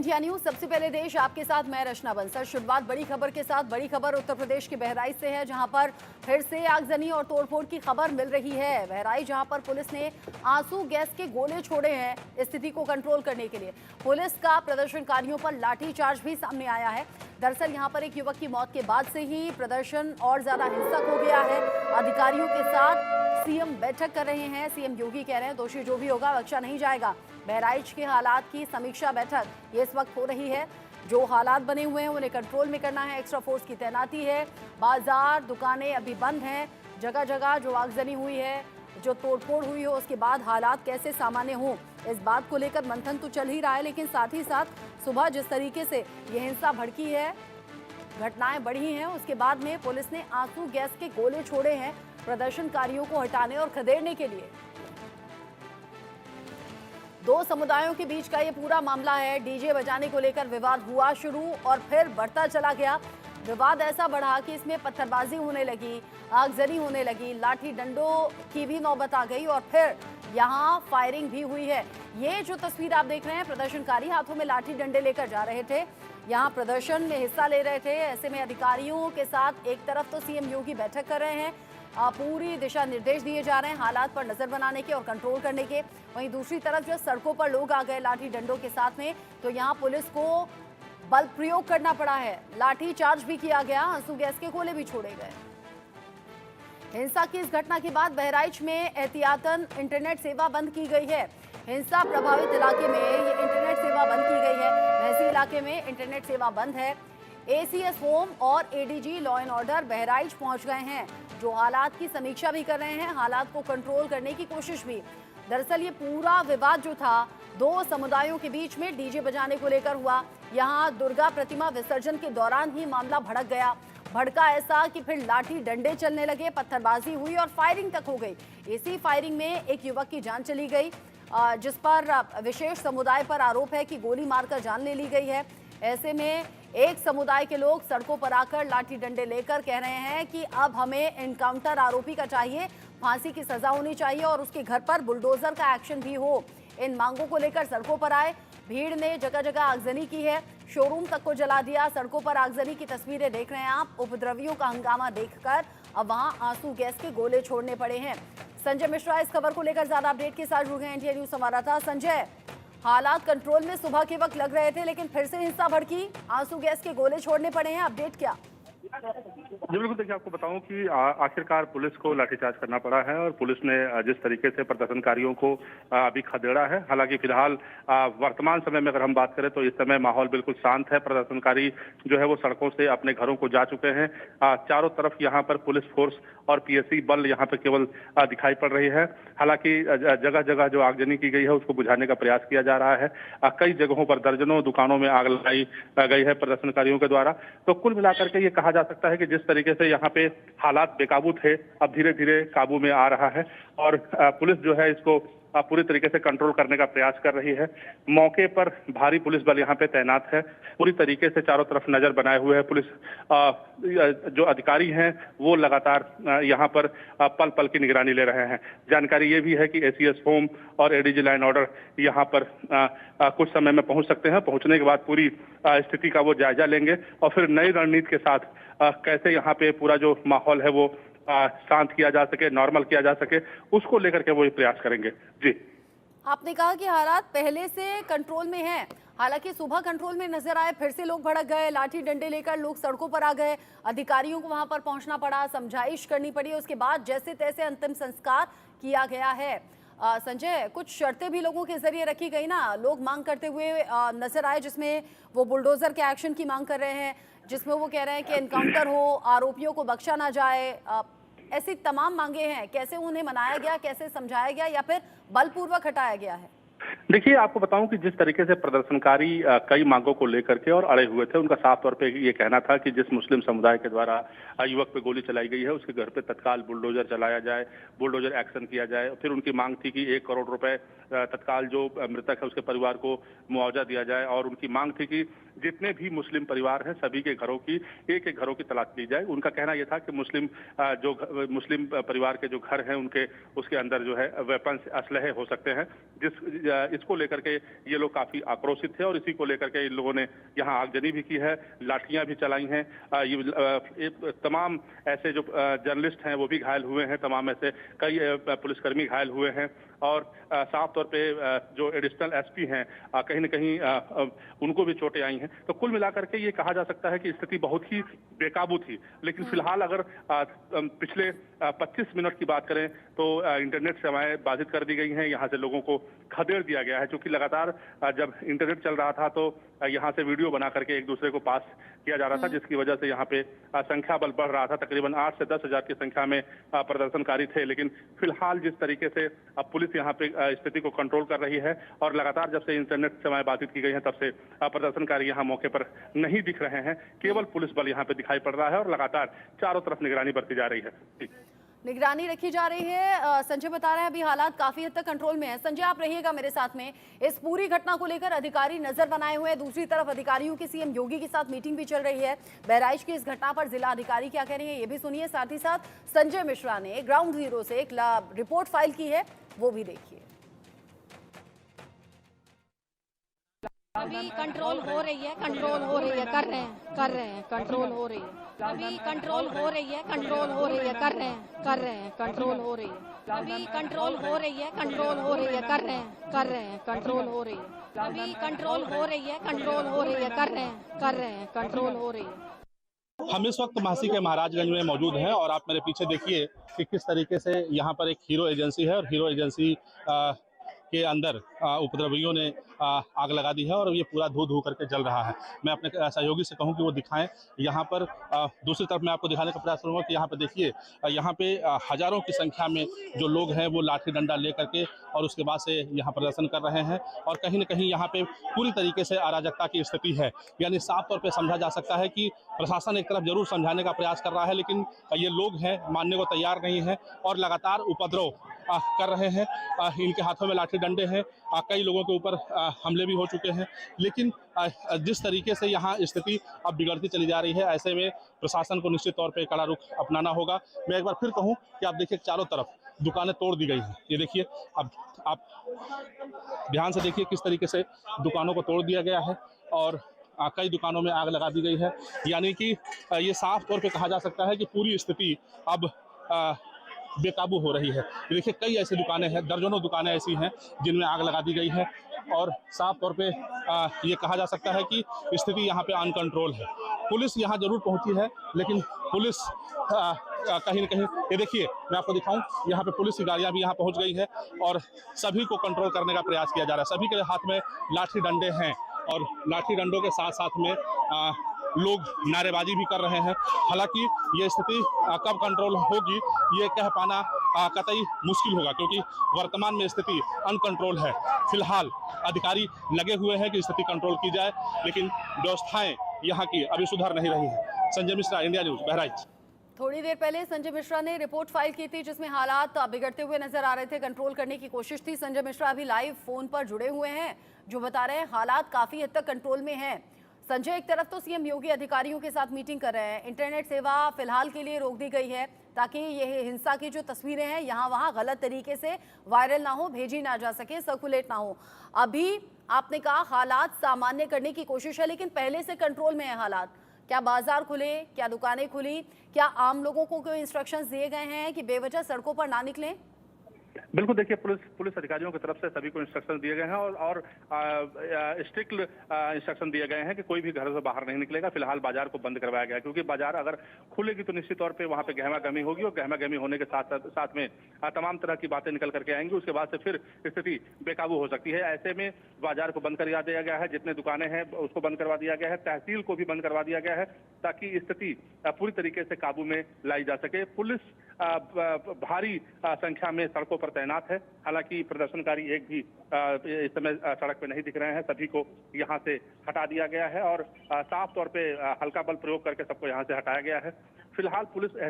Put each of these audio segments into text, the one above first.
India news सबसे पहले देश आपके साथ मैं रचना बंसल। शुरुआत बड़ी खबर के साथ। बड़ी खबर उत्तर प्रदेश के बहराइच से है, जहां पर फिर से आगजनी और तोड़फोड़ की खबर मिल रही है। बहराइच जहां पर पुलिस ने आंसू गैस के गोले छोड़े हैं स्थिति को कंट्रोल करने के लिए। पुलिस का प्रदर्शनकारियों पर लाठीचार्ज भी सामने आया है। दरअसल यहां पर एक युवक की मौत के बाद से ही प्रदर्शन और ज्यादा हिंसक हो गया है। अधिकारियों के साथ सीएम बैठक कर रहे हैं। सीएम योगी कह रहे हैं दोषी जो भी होगा बख्शा नहीं जाएगा। बहराइच के हालात की समीक्षा बैठक ये इस वक्त हो रही है। जो हालात बने हुए हैं उन्हें कंट्रोल में करना है। एक्स्ट्रा फोर्स की तैनाती है। बाजार दुकानें अभी बंद हैं। जगह जगह जो आगजनी हुई है, जो तोड़फोड़ हुई हो, उसके बाद हालात कैसे सामान्य हों, इस बात को लेकर मंथन तो चल ही रहा है। लेकिन साथ ही साथ सुबह जिस तरीके से ये हिंसा भड़की है, घटनाएं बढ़ी हैं, उसके बाद में पुलिस ने आंसू गैस के गोले छोड़े हैं प्रदर्शनकारियों को हटाने और खदेड़ने के लिए। दो समुदायों के बीच का ये पूरा मामला है। डीजे बजाने को लेकर विवाद हुआ शुरू और फिर बढ़ता चला गया। विवाद ऐसा बढ़ा कि इसमें पत्थरबाजी होने लगी, आगजनी होने लगी, लाठी डंडों की भी नौबत आ गई और फिर यहाँ फायरिंग भी हुई है। ये जो तस्वीर आप देख रहे हैं, प्रदर्शनकारी हाथों में लाठी डंडे लेकर जा रहे थे, यहाँ प्रदर्शन में हिस्सा ले रहे थे। ऐसे में अधिकारियों के साथ एक तरफ तो सीएम योगी बैठक कर रहे हैं, पूरी दिशा निर्देश दिए जा रहे हैं हालात पर नजर बनाने के और कंट्रोल करने के। वहीं दूसरी तरफ जो सड़कों पर लोग आ गए लाठी डंडों के साथ में, तो यहाँ पुलिस को बल प्रयोग करना पड़ा है। लाठी चार्ज भी किया गया, आंसू गैस के गोले भी छोड़े गए। हिंसा की इस घटना के बाद बहराइच में एहतियातन इंटरनेट सेवा बंद की गई है। हिंसा प्रभावित इलाके में ये इंटरनेट सेवा बंद की गई है। महसी इलाके में इंटरनेट सेवा बंद है। एसीएस होम और ADG law and order Bahraich पहुंच गए हैं, जो हालात की समीक्षा भी कर रहे हैं, हालात को कंट्रोल करने की कोशिश भी। दरअसल ये पूरा विवाद जो था दो समुदायों के बीच में डीजे बजाने को लेकर हुआ। यहाँ दुर्गा प्रतिमा विसर्जन के दौरान ही मामला भड़क गया। भड़का ऐसा कि फिर लाठी डंडे चलने लगे, पत्थरबाजी हुई और फायरिंग तक हो गई। इसी फायरिंग में एक युवक की जान चली गई, जिस पर विशेष समुदाय पर आरोप है कि गोली मारकर जान ले ली गई है। ऐसे में एक समुदाय के लोग सड़कों पर आकर लाठी डंडे लेकर कह रहे हैं कि अब हमें एनकाउंटर आरोपी का चाहिए, फांसी की सजा होनी चाहिए और उसके घर पर बुलडोजर का एक्शन भी हो। इन मांगों को लेकर सड़कों पर आए। भीड़ ने जगह जगह आगजनी की है, शोरूम तक को जला दिया। सड़कों पर आगजनी की तस्वीरें देख रहे हैं आप। उपद्रवियों का हंगामा देखकर अब वहां आंसू गैस के गोले छोड़ने पड़े हैं। संजय मिश्रा इस खबर को लेकर ज्यादा अपडेट के साथ जुड़ गए इंडिया न्यूज संवाददाता। संजय, हालात कंट्रोल में सुबह के वक्त लग रहे थे, लेकिन फिर से हिंसा भड़की, आंसू गैस के गोले छोड़ने पड़े हैं, अपडेट क्या? जी बिल्कुल, देखिए आपको बताऊं कि आखिरकार पुलिस को लाठीचार्ज करना पड़ा है और पुलिस ने जिस तरीके से प्रदर्शनकारियों को अभी खदेड़ा है। हालांकि फिलहाल वर्तमान समय में अगर हम बात करें तो इस समय माहौल बिल्कुल शांत है। प्रदर्शनकारी जो है वो सड़कों से अपने घरों को जा चुके हैं। चारों तरफ यहाँ पर पुलिस फोर्स और पीएसी बल यहाँ पर केवल दिखाई पड़ रही है। हालांकि जगह जगह जो आगजनी की गई है उसको बुझाने का प्रयास किया जा रहा है। कई जगहों पर दर्जनों दुकानों में आग लगाई गई है प्रदर्शनकारियों के द्वारा। तो कुल मिलाकर के ये कहा जा सकता है कि जिस तरीके से यहाँ पे हालात बेकाबू थे, अब धीरे धीरे काबू में आ रहा है और पुलिस जो है इसको पूरी तरीके से कंट्रोल करने का प्रयास कर रही है। मौके पर भारी पुलिस बल यहाँ पे तैनात है। पूरी तरीके से चारों तरफ नजर बनाए हुए है पुलिस। जो अधिकारी हैं वो लगातार यहाँ पर पल पल की निगरानी ले रहे हैं। जानकारी ये भी है कि एसीएस होम और एडीजी लॉ एंड ऑर्डर यहाँ पर कुछ समय में पहुंच सकते हैं। पहुंचने के बाद पूरी स्थिति का वो जायजा लेंगे और फिर नई रणनीति के साथ कैसे यहाँ पे पूरा जो माहौल है वो शांत किया जा सके, नॉर्मल किया जा सके, उसको लेकर के वो प्रयास करेंगे। जी, आपने कहा कि हालात पहले से कंट्रोल में हैं, हालांकि सुबह कंट्रोल में नजर आए, फिर से लोग भड़क गए, लाठी डंडे लेकर लोग सड़कों पर आ गए, अधिकारियों को वहां पर पहुंचना पड़ा, समझाइश करनी पड़ी, उसके बाद जैसे तैसे अंतिम संस्कार किया गया है। संजय, कुछ शर्तें भी लोगों के जरिए रखी गई ना, लोग मांग करते हुए नजर आए, जिसमें वो बुलडोजर के एक्शन की मांग कर रहे हैं, जिसमें वो कह रहे हैं कि एनकाउंटर हो, आरोपियों को बख्शा ना जाए। ऐसी तमाम मांगे हैं, कैसे उन्हें मनाया गया, कैसे समझाया गया या फिर बलपूर्वक हटाया गया है? देखिए आपको बताऊं कि जिस तरीके से प्रदर्शनकारी कई मांगों को लेकर के और अड़े हुए थे, उनका साफ तौर पे ये कहना था कि जिस मुस्लिम समुदाय के द्वारा युवक पे गोली चलाई गई है उसके घर पे तत्काल बुलडोजर चलाया जाए, बुलडोजर एक्शन किया जाए। फिर उनकी मांग थी कि 1 करोड़ रुपए तत्काल जो मृतक है उसके परिवार को मुआवजा दिया जाए और उनकी मांग थी कि जितने भी मुस्लिम परिवार हैं सभी के घरों की एक एक घरों की तलाश ली जाए। उनका कहना यह था कि मुस्लिम परिवार के जो घर हैं उनके उसके अंदर जो है वेपन्स असलहे हो सकते हैं। इस जिसको लेकर के ये लोग काफी आक्रोशित थे और इसी को लेकर के इन लोगों ने यहाँ आगजनी भी की है, लाठियां भी चलाई हैं। तमाम ऐसे जो जर्नलिस्ट हैं वो भी घायल हुए हैं, तमाम ऐसे कई पुलिसकर्मी घायल हुए हैं और साफ तौर पे जो एडिशनल एसपी हैं कहीं न कहीं उनको भी चोटें आई हैं। तो कुल मिलाकर के ये कहा जा सकता है कि स्थिति बहुत ही बेकाबू थी। लेकिन फिलहाल अगर पिछले 25 मिनट की बात करें तो इंटरनेट सेवाएं बाधित कर दी गई हैं, यहाँ से लोगों को खदेड़ दिया गया है, क्योंकि लगातार जब इंटरनेट चल रहा था तो यहाँ से वीडियो बना करके एक दूसरे को पास किया जा रहा था, जिसकी वजह से यहाँ पे संख्या बल बढ़ रहा था। तकरीबन 8 से 10 हजार की संख्या में प्रदर्शनकारी थे। लेकिन फिलहाल जिस तरीके से अब पुलिस यहाँ पे स्थिति को कंट्रोल कर रही है और लगातार जब से इंटरनेट सेवाएं बाधित की गई हैं तब से प्रदर्शनकारी यहाँ मौके पर नहीं दिख रहे हैं, केवल पुलिस बल यहाँ पे दिखाई पड़ रहा है और लगातार चारों तरफ निगरानी बरती जा रही है। निगरानी रखी जा रही है। संजय बता रहे हैं अभी हालात काफी हद तक कंट्रोल में है। संजय आप रहिएगा मेरे साथ में। इस पूरी घटना को लेकर अधिकारी नजर बनाए हुए हैं, दूसरी तरफ अधिकारियों की सीएम योगी के साथ मीटिंग भी चल रही है। बहराइच की इस घटना पर जिला अधिकारी क्या कह रही है ये भी सुनिए, साथ ही साथ संजय मिश्रा ने ग्राउंड जीरो से एक रिपोर्ट फाइल की है, वो भी देखिए। अभी कंट्रोल हो रही है, कंट्रोल हो रही है, कर रहे हैं, कंट्रोल हो रही है। अभी कंट्रोल हो रही है, कंट्रोल हो रही है, कर रहे हैं, कंट्रोल हो रही है। अभी कंट्रोल हो रही है, कंट्रोल हो रही है, कर रहे हैं, कंट्रोल हो रही है। अभी कंट्रोल हो रही है, कंट्रोल हो रही है, कर रहे हैं, कंट्रोल हो रही है। हम इस वक्त महासी के महाराजगंज में मौजूद हैं और आप मेरे पीछे देखिए कि किस तरीके से यहाँ पर एक हीरो एजेंसी है और हीरो एजेंसी के अंदर उपद्रवियों ने आग लगा दी है और ये पूरा धू करके जल रहा है। मैं अपने सहयोगी से कहूं कि वो दिखाएं यहाँ पर। दूसरी तरफ मैं आपको दिखाने का प्रयास करूंगा कि यहाँ पे देखिए, यहाँ पे हजारों की संख्या में जो लोग हैं वो लाठी डंडा ले करके और उसके बाद से यहाँ प्रदर्शन कर रहे हैं और कहीं न कहीं यहाँ पे पूरी तरीके से अराजकता की स्थिति है। यानी साफ तौर पर समझा जा सकता है कि प्रशासन एक तरफ जरूर समझाने का प्रयास कर रहा है, लेकिन ये लोग हैं मानने को तैयार नहीं है और लगातार उपद्रव कर रहे हैं। इनके हाथों में लाठी डंडे हैं, कई लोगों के ऊपर हमले भी हो चुके हैं। लेकिन जिस तरीके से यहाँ स्थिति अब बिगड़ती चली जा रही है, ऐसे में प्रशासन को निश्चित तौर पे कड़ा रुख अपनाना होगा। मैं एक बार फिर कहूँ कि आप देखिए चारों तरफ दुकानें तोड़ दी गई हैं। ये देखिए, अब आप ध्यान से देखिए किस तरीके से दुकानों को तोड़ दिया गया है और कई दुकानों में आग लगा दी गई है। यानी कि ये साफ तौर पे कहा जा सकता है कि पूरी स्थिति अब बेकाबू हो रही है। देखिए कई ऐसी दुकानें हैं, दर्जनों दुकानें ऐसी हैं जिनमें आग लगा दी गई है और साफ तौर पे ये कहा जा सकता है कि स्थिति यहाँ पे अनकंट्रोल है। पुलिस यहाँ जरूर पहुंची है, लेकिन पुलिस कहीं न कहीं, ये देखिए मैं आपको दिखाऊं, यहाँ पे पुलिस की गाड़ियाँ भी यहाँ पहुँच गई है और सभी को कंट्रोल करने का प्रयास किया जा रहा है। सभी के हाथ में लाठी डंडे हैं और लाठी डंडों के साथ साथ में लोग नारेबाजी भी कर रहे हैं। हालांकि ये स्थिति कब कंट्रोल होगी ये कह पाना कतई मुश्किल होगा, क्योंकि वर्तमान में स्थिति अनकंट्रोल है। फिलहाल अधिकारी लगे हुए हैं कि स्थिति कंट्रोल की जाए, लेकिन व्यवस्थाएं यहाँ की अभी सुधर नहीं रही है। Sanjay Mishra, India news, Bahraich. थोड़ी देर पहले संजय मिश्रा ने रिपोर्ट फाइल की थी जिसमें हालात बिगड़ते हुए नजर आ रहे थे, कंट्रोल करने की कोशिश थी। संजय मिश्रा अभी लाइव फोन पर जुड़े हुए हैं, जो बता रहे हैं हालात काफी हद तक कंट्रोल में हैं। संजय, एक तरफ तो सीएम योगी अधिकारियों के साथ मीटिंग कर रहे हैं, इंटरनेट सेवा फिलहाल के लिए रोक दी गई है ताकि ये हिंसा की जो तस्वीरें हैं यहाँ वहाँ गलत तरीके से वायरल ना हो, भेजी ना जा सके, सर्कुलेट ना हो। अभी आपने कहा हालात सामान्य करने की कोशिश है, लेकिन पहले से कंट्रोल में है हालात। क्या बाजार खुले, क्या दुकानें खुली, क्या आम लोगों को कोई इंस्ट्रक्शंस दिए गए हैं कि बेवजह सड़कों पर ना निकलें? बिल्कुल, देखिए पुलिस अधिकारियों की तरफ से सभी को इंस्ट्रक्शन दिए गए हैं और स्ट्रिक्ट इंस्ट्रक्शन दिए गए हैं कि कोई भी घर से बाहर नहीं निकलेगा। फिलहाल बाजार को बंद करवाया गया है, क्योंकि बाजार अगर खुलेगी तो निश्चित तौर पे वहां पे गहमा गहमी होगी और गहमा गहमी होने के साथ में तमाम तरह की बातें निकल करके आएंगी। उसके बाद से फिर स्थिति बेकाबू हो सकती है। ऐसे में बाजार को बंद करवा दिया गया है, जितने दुकानें हैं उसको बंद करवा दिया गया है, तहसील को भी बंद करवा दिया गया है ताकि स्थिति पूरी तरीके से काबू में लाई जा सके। पुलिस भारी संख्या में सड़कों पर तैनात है। हालांकि प्रदर्शनकारी एक भी इस समय सड़क पे नहीं दिख रहे हैं, सभी को यहां से हटा दिया गया है और साफ तौर पे हल्का बल प्रयोग करके सबको यहां से हटाया गया है। फिलहाल पुलिस ने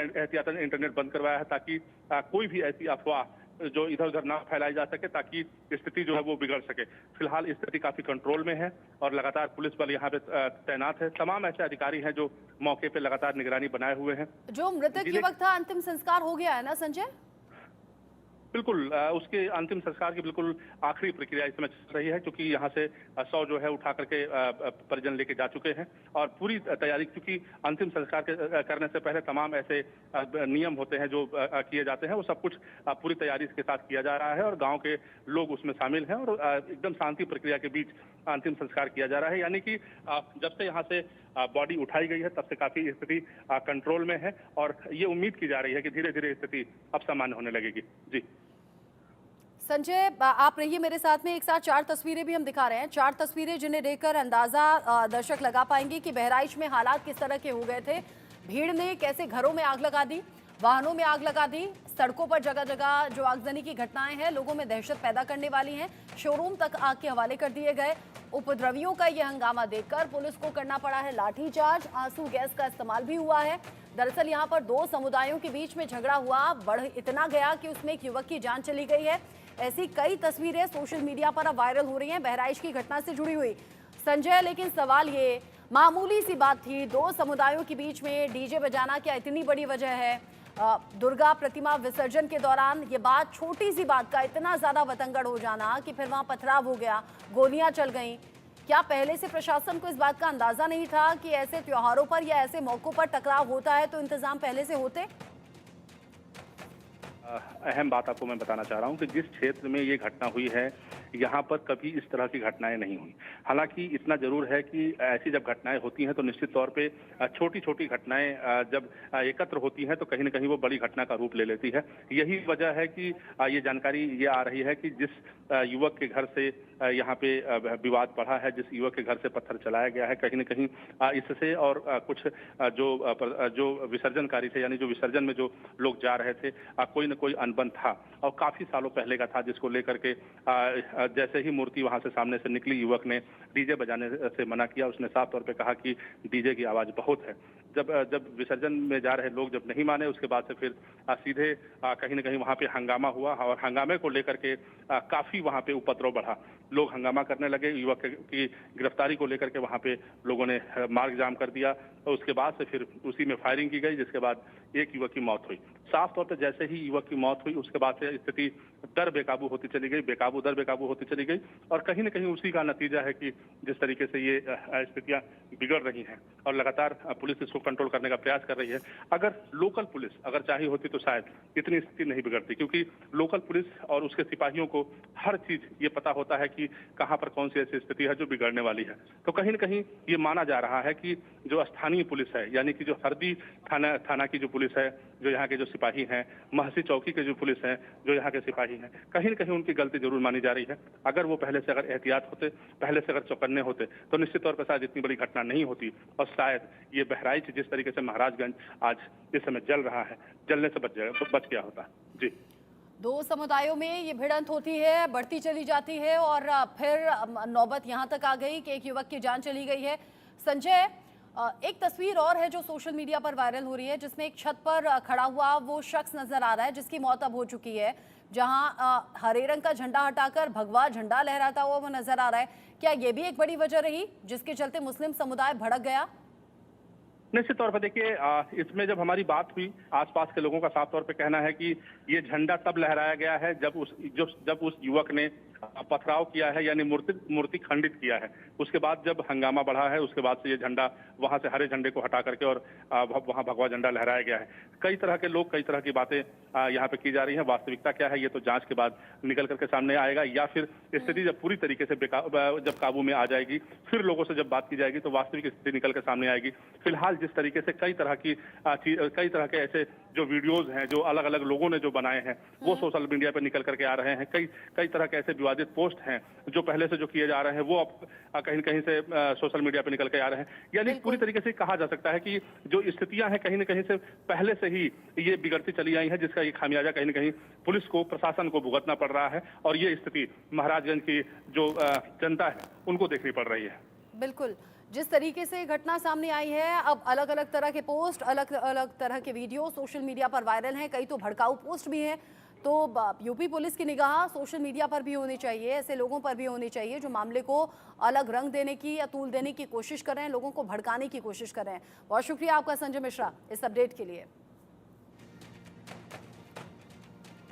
एहतियातन इंटरनेट बंद करवाया है ताकि कोई भी ऐसी अफवाह जो इधर उधर ना फैलाई जा सके, ताकि स्थिति जो है वो बिगड़ सके। फिलहाल स्थिति काफी कंट्रोल में है और लगातार पुलिस बल यहाँ पे तैनात है। तमाम ऐसे अधिकारी हैं जो मौके पे लगातार निगरानी बनाए हुए हैं। जो मृतक युवक था, अंतिम संस्कार हो गया है ना संजय? बिल्कुल उसके अंतिम संस्कार की बिल्कुल आखिरी प्रक्रिया इस समय चल रही है, क्योंकि यहाँ से 100 जो है उठा करके परिजन लेके जा चुके हैं और पूरी तैयारी, क्योंकि अंतिम संस्कार करने से पहले तमाम ऐसे नियम होते हैं जो किए जाते हैं, वो सब कुछ पूरी तैयारी के साथ किया जा रहा है और गांव के लोग उसमें शामिल हैं और एकदम शांति प्रक्रिया के बीच अंतिम संस्कार किया जा रहा है। यानी कि जब से यहाँ से बॉडी उठाई गई है तब से काफी स्थिति कंट्रोल में है और ये उम्मीद की जा रही है कि धीरे धीरे स्थिति अब सामान्य होने लगेगी। जी संजय, आप रहिए मेरे साथ में। एक साथ 4 तस्वीरें भी हम दिखा रहे हैं, 4 तस्वीरें जिन्हें देखकर अंदाजा दर्शक लगा पाएंगे कि बहराइच में हालात किस तरह के हो गए थे। भीड़ ने कैसे घरों में आग लगा दी, वाहनों में आग लगा दी, सड़कों पर जगह जगह जो आगजनी की घटनाएं हैं लोगों में दहशत पैदा करने वाली हैं, शोरूम तक आग के हवाले कर दिए गए। उपद्रवियों का यह हंगामा देखकर पुलिस को करना पड़ा है लाठीचार्ज, आंसू गैस का इस्तेमाल भी हुआ है। दरअसल यहाँ पर 2 समुदायों के बीच में झगड़ा हुआ, बढ़ इतना गया कि उसमें एक युवक की जान चली गई है। ऐसी कई तस्वीरें सोशल मीडिया पर अब वायरल हो रही हैं बहराइच की घटना से जुड़ी हुई। संजय, लेकिन सवाल ये, मामूली सी बात थी, 2 समुदायों के बीच में डीजे बजाना क्या इतनी बड़ी वजह है? दुर्गा प्रतिमा विसर्जन के दौरान ये बात, छोटी सी बात का इतना ज्यादा बतंगड़ हो जाना कि फिर वहां पथराव हो गया, गोलियां चल गईं। क्या पहले से प्रशासन को इस बात का अंदाजा नहीं था कि ऐसे त्योहारों पर या ऐसे मौकों पर टकराव होता है, तो इंतजाम पहले से होते? अहम बात आपको मैं बताना चाह रहा हूं कि जिस क्षेत्र में ये घटना हुई है यहाँ पर कभी इस तरह की घटनाएं नहीं हुई। हालांकि इतना जरूर है कि ऐसी जब घटनाएं होती हैं तो निश्चित तौर पे छोटी छोटी घटनाएं जब एकत्र होती हैं तो कहीं न कहीं वो बड़ी घटना का रूप ले लेती है। यही वजह है कि ये जानकारी ये आ रही है कि जिस युवक के घर से यहाँ पे विवाद बढ़ा है, जिस युवक के घर से पत्थर चलाया गया है, कहीं न कहीं इससे और कुछ जो विसर्जनकारी थे, यानी जो विसर्जन में जो लोग जा रहे थे, कोई न कोई अनबन था और काफी सालों पहले का था, जिसको लेकर के जैसे ही मूर्ति वहां से सामने से निकली, युवक ने डीजे बजाने से मना किया। उसने साफ तौर पे कहा कि डीजे की आवाज बहुत है। जब विसर्जन में जा रहे लोग जब नहीं माने, उसके बाद से फिर सीधे कहीं न कहीं वहां पे हंगामा हुआ और हंगामे को लेकर के काफी वहां पे उपद्रव बढ़ा। लोग हंगामा करने लगे, युवक की गिरफ्तारी को लेकर के वहां पे लोगों ने मार्ग जाम कर दिया और उसके बाद से फिर उसी में फायरिंग की गई, जिसके बाद एक युवक की मौत हुई। साफ तौर पर जैसे ही युवक की मौत हुई उसके बाद से स्थिति दर बेकाबू होती चली गई, दर बेकाबू होती चली गई और कहीं न कहीं उसी का नतीजा है कि जिस तरीके से ये स्थितियां बिगड़ रही हैं और लगातार पुलिस इसको कंट्रोल करने का प्रयास कर रही है। अगर लोकल पुलिस अगर चाहिए होती तो शायद इतनी स्थिति नहीं बिगड़ती, क्योंकि लोकल पुलिस और उसके सिपाहियों को हर चीज ये पता होता है कि कहां पर कौन सी ऐसी स्थिति है जो बिगड़ने वाली है। तो कहीं न कहीं ये माना जा रहा है कि जो स्थानीय पुलिस है, यानी कि जो हरदी थाना की जो पुलिस है, जो यहाँ के जो सिपाही हैं, महसी चौकी के जो पुलिस हैं, जो यहाँ के सिपाही हैं, कहीं न कहीं उनकी गलती जरूर मानी जा रही है। अगर वो पहले से अगर एहतियात होते, पहले से अगर चौकन्ने होते तो निश्चित तौर पर शायद इतनी बड़ी घटना नहीं होती और शायद ये बहराइच जिस तरीके से महाराजगंज आज इस समय जल रहा है, जलने से बच गया होता। जी, 2 समुदायों में ये भिड़ंत होती है, बढ़ती चली जाती है और फिर नौबत यहाँ तक आ गई कि एक युवक की जान चली गई है। संजय, एक तस्वीर और है जो सोशल मीडिया पर वायरल हो रही है, जिसमें एक छत पर खड़ा हुआ वो शख्स नजर आ रहा है जिसकी मौत अब हो चुकी है, जहां हरे रंग का झंडा हटाकर भगवा झंडा लहराता हुआ वो नजर आ रहा है। क्या ये भी एक बड़ी वजह रही जिसके चलते मुस्लिम समुदाय भड़क गया? निश्चित तौर पर देखिए, इसमें जब हमारी बात हुई, आसपास के लोगों का साफ तौर पे कहना है कि ये झंडा तब लहराया गया है जब उस युवक ने पथराव किया है, यानी मूर्ति खंडित किया है। उसके बाद जब हंगामा बढ़ा है, उसके बाद से ये झंडा वहां से हरे झंडे को हटा करके और वहां भगवा झंडा लहराया गया है। कई तरह के लोग, कई तरह की बातें यहाँ पे की जा रही हैं। वास्तविकता क्या है ये तो जांच के बाद निकल करके सामने आएगा, या फिर स्थिति जब पूरी तरीके से जब काबू में आ जाएगी, फिर लोगों से जब बात की जाएगी तो वास्तविक स्थिति निकल कर सामने आएगी। फिलहाल जिस तरीके से कई तरह के ऐसे जो वीडियोज हैं, जो अलग अलग लोगों ने जो बनाए हैं, वो सोशल मीडिया पर निकल करके आ रहे हैं। कई तरह के ऐसे विवादित पोस्ट हैं जो पहले से जो किए जा रहे हैं, वो अब कहीं कहीं से सोशल मीडिया पर निकल के आ रहे हैं। यानी पूरी तरीके से कहा जा सकता है कि जो स्थितियां हैं कहीं न कहीं से पहले से ही ये बिगड़ती चली आई है, जिसका ये खामियाजा कहीं न कहीं पुलिस को, प्रशासन को भुगतना पड़ रहा है और ये स्थिति महाराजगंज की जो जनता है उनको देखनी पड़ रही है। बिल्कुल, जिस तरीके से घटना सामने आई है, अब अलग अलग तरह के पोस्ट, अलग अलग तरह के वीडियो सोशल मीडिया पर वायरल हैं, कई तो भड़काऊ पोस्ट भी हैं। तो यूपी पुलिस की निगाह सोशल मीडिया पर भी होनी चाहिए, ऐसे लोगों पर भी होनी चाहिए जो मामले को अलग रंग देने की या तूल देने की कोशिश कर रहे हैं, लोगों को भड़काने की कोशिश कर रहे हैं। बहुत शुक्रिया आपका संजय मिश्रा इस अपडेट के लिए।